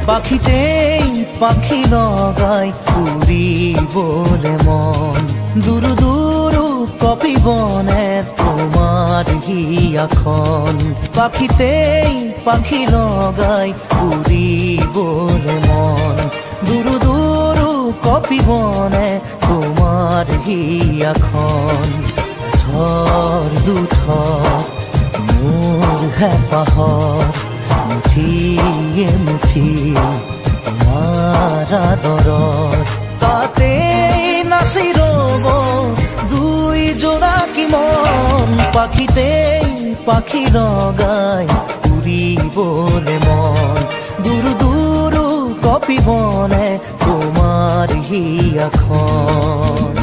পাখিতেই পাখি লগাই উড়িবলে মন দুরু দুরু কপিবনে তোমার হিয়াখন পাখিতেই পাখি লগাই উড়িবলে মন দুরু দুরু কপিবনে তোমার হিয়াখন থর দুথর মোৰ হেঁপাহৰ মুঠিয়ে মুঠি তোমাৰ আদৰৰ তাতেই নাচি ৰ'ব দুই জোনাকী মন পাখিতেই পাখি লগাই উৰিবলে মন দুৰু দুৰু কপিবনে তোমাৰ হিয়াখন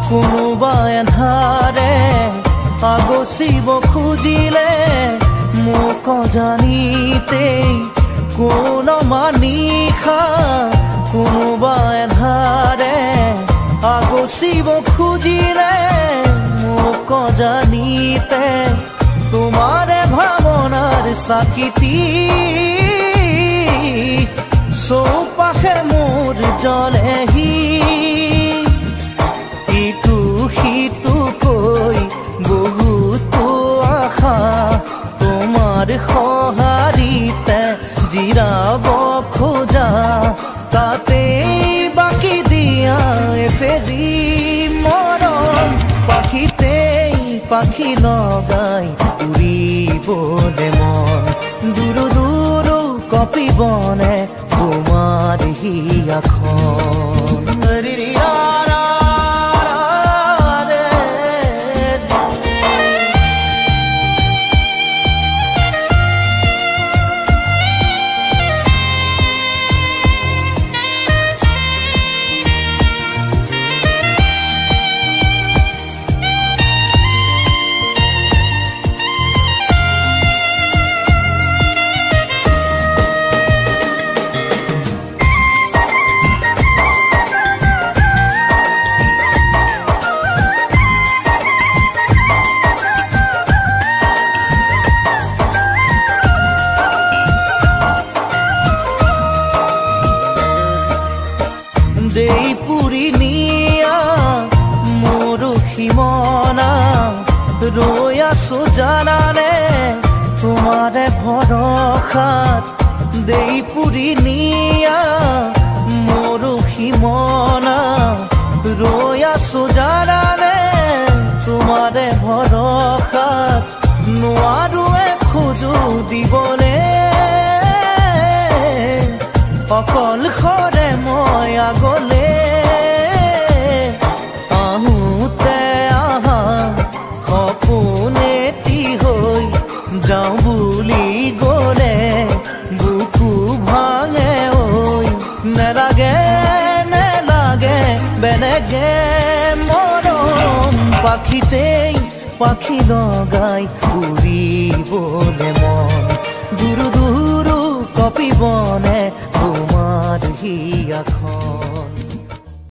কোনোবা এন্ধাৰে আগচিব খুজিলে মোক জানিতেই কোনোবা নিশা কোনোবা এন্ধাৰে আগচিব খুজিলে মোক জানিতে তোমাৰে ভাৱনাৰ চাকিতি চৌপাশে মোৰ জ্বলেহি ইটো সিটোকৈ বহুতো আশা তোমাৰ সঁহাৰিতে জিৰাব খোজা তাতেই বাকি দিয়া এফেৰি মৰম পাখিতেই পাখি লগাই উৰিবলে মন দুৰু দুৰু কপিবনে তোমাৰ হিয়াখন দেই পুৰি নিয়া মোৰ সীমনা ৰৈ আছো জানানে তোমাৰে ভৰসাত দেই পুৰি নিয়া মোৰ সীমনা ৰৈ আছো জানানে তোমাৰে ভৰসাত নোৱাৰো খোজো দিবলে অকলশৰে মই আগলে আহোঁতে আহা সপোনেটি হৈ যাওঁ বুলি গ'লে বুকু ভাঙে ঐ নেলাগে নেলাগে বেলেগে মৰম পাখিতেই পাখি লগাই উৰিবলে মন দুৰু দুৰু কপিবনে তোমাৰ হিয়াখন